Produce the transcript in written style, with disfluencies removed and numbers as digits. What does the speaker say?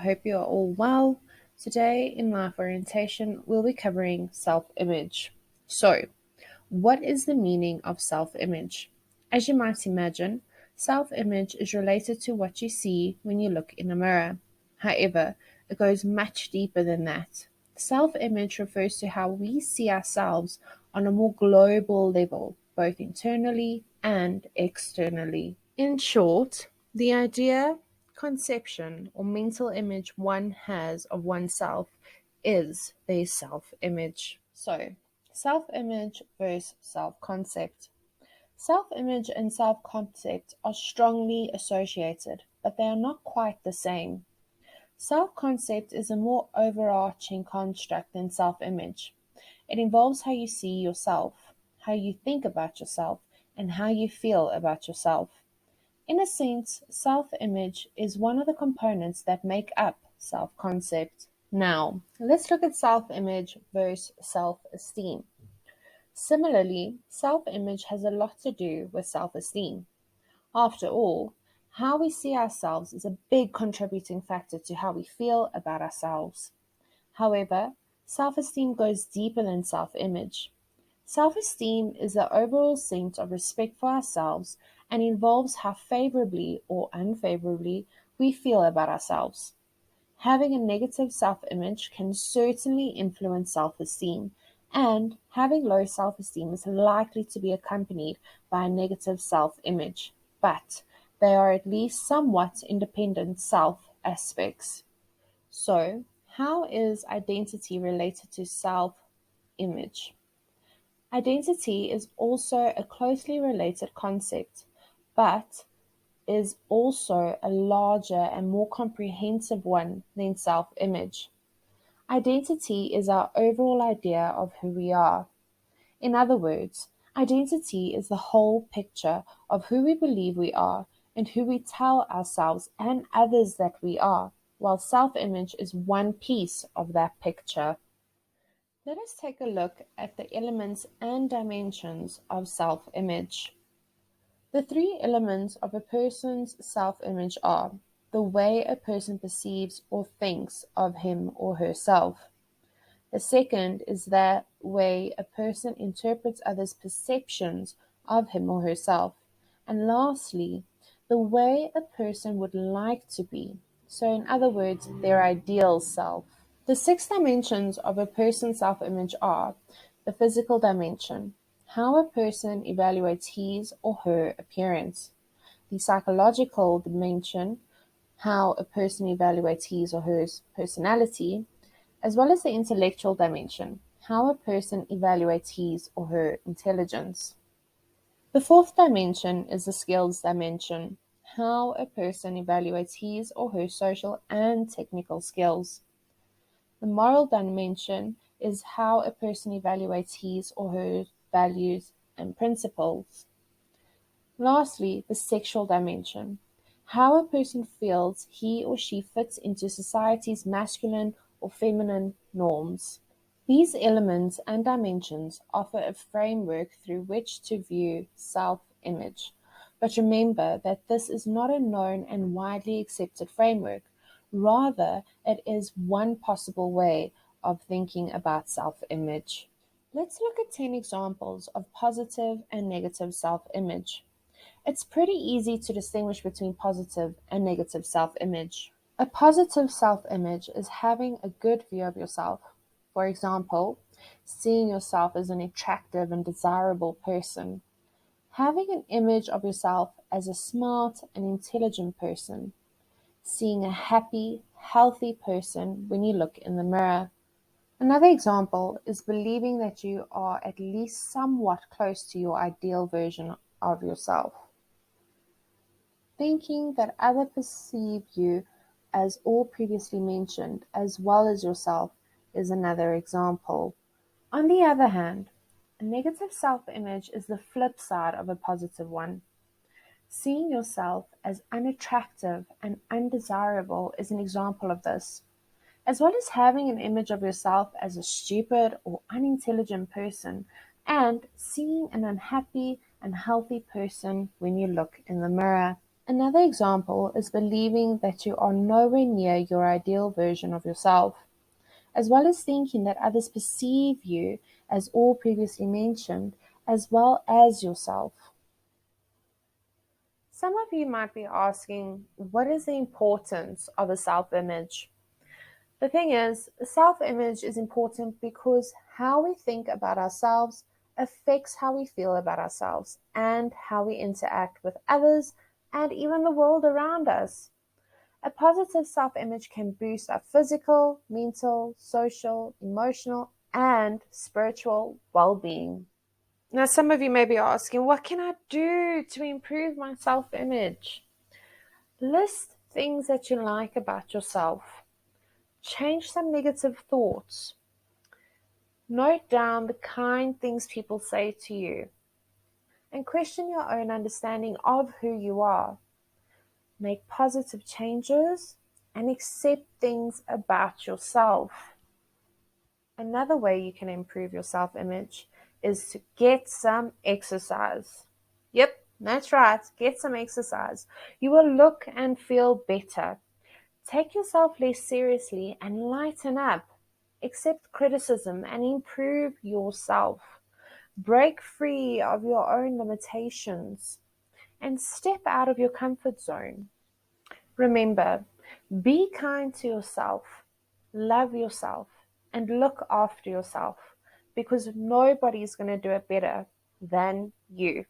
hope you are all well. Today in Life Orientation, we'll be covering self-image. So, what is the meaning of self-image? As you might imagine, self-image is related to what you see when you look in a mirror. However, it goes much deeper than that. Self-image refers to how we see ourselves on a more global level, both internally and externally. In short, the idea, conception, or mental image one has of oneself is their self image. So, self image versus self concept. Self image and self concept are strongly associated, but they are not quite the same. Self concept is a more overarching construct than self image. It involves how you see yourself, how you think about yourself, and how you feel about yourself. In a sense, self-image is one of the components that make up self-concept. Now, let's look at self-image versus self-esteem. Similarly, self-image has a lot to do with self-esteem. After all, how we see ourselves is a big contributing factor to how we feel about ourselves. However, self-esteem goes deeper than self-image. Self-esteem is the overall sense of respect for ourselves and involves how favorably or unfavorably we feel about ourselves. Having a negative self-image can certainly influence self-esteem, and having low self-esteem is likely to be accompanied by a negative self-image, but they are at least somewhat independent self-aspects. So, how is identity related to self-image? Identity is also a closely related concept, but is also a larger and more comprehensive one than self-image. Identity is our overall idea of who we are. In other words, identity is the whole picture of who we believe we are and who we tell ourselves and others that we are, while self-image is one piece of that picture. Let us take a look at the elements and dimensions of self-image. The three elements of a person's self-image are the way a person perceives or thinks of him or herself. The second is the way a person interprets others' perceptions of him or herself. And lastly, the way a person would like to be. So, in other words, their ideal self. The six dimensions of a person's self-image are the physical dimension, how a person evaluates his or her appearance; the psychological dimension, how a person evaluates his or her personality; as well as the intellectual dimension, how a person evaluates his or her intelligence. The fourth dimension is the skills dimension, how a person evaluates his or her social and technical skills. The moral dimension is how a person evaluates his or her values and principles. Lastly, the sexual dimension, how a person feels he or she fits into society's masculine or feminine norms. These elements and dimensions offer a framework through which to view self-image. But remember that this is not a known and widely accepted framework. Rather, it is one possible way of thinking about self-image. Let's look at 10 examples of positive and negative self-image. It's pretty easy to distinguish between positive and negative self-image. A positive self-image is having a good view of yourself. For example, seeing yourself as an attractive and desirable person. Having an image of yourself as a smart and intelligent person. Seeing a happy, healthy person when you look in the mirror. Another example is believing that you are at least somewhat close to your ideal version of yourself. Thinking that others perceive you as all previously mentioned, as well as yourself, is another example. On the other hand, a negative self-image is the flip side of a positive one. Seeing yourself as unattractive and undesirable is an example of this, as well as having an image of yourself as a stupid or unintelligent person, and seeing an unhappy and healthy person when you look in the mirror. Another example is believing that you are nowhere near your ideal version of yourself, as well as thinking that others perceive you, as all previously mentioned, as well as yourself. Some of you might be asking, what is the importance of a self image? The thing is, self image is important because how we think about ourselves affects how we feel about ourselves and how we interact with others and even the world around us. A positive self image can boost our physical, mental, social, emotional, and spiritual well being. Now, some of you may be asking, what can I do to improve my self image? List things that you like about yourself. Change some negative thoughts. Note down the kind things people say to you. And question your own understanding of who you are. Make positive changes and accept things about yourself. Another way you can improve your self image is to get some exercise. Yep, that's right, get some exercise. You will look and feel better. Take yourself less seriously and lighten up. Accept criticism and improve yourself. Break free of your own limitations and step out of your comfort zone. Remember, be kind to yourself, love yourself, and look after yourself because nobody is going to do it better than you.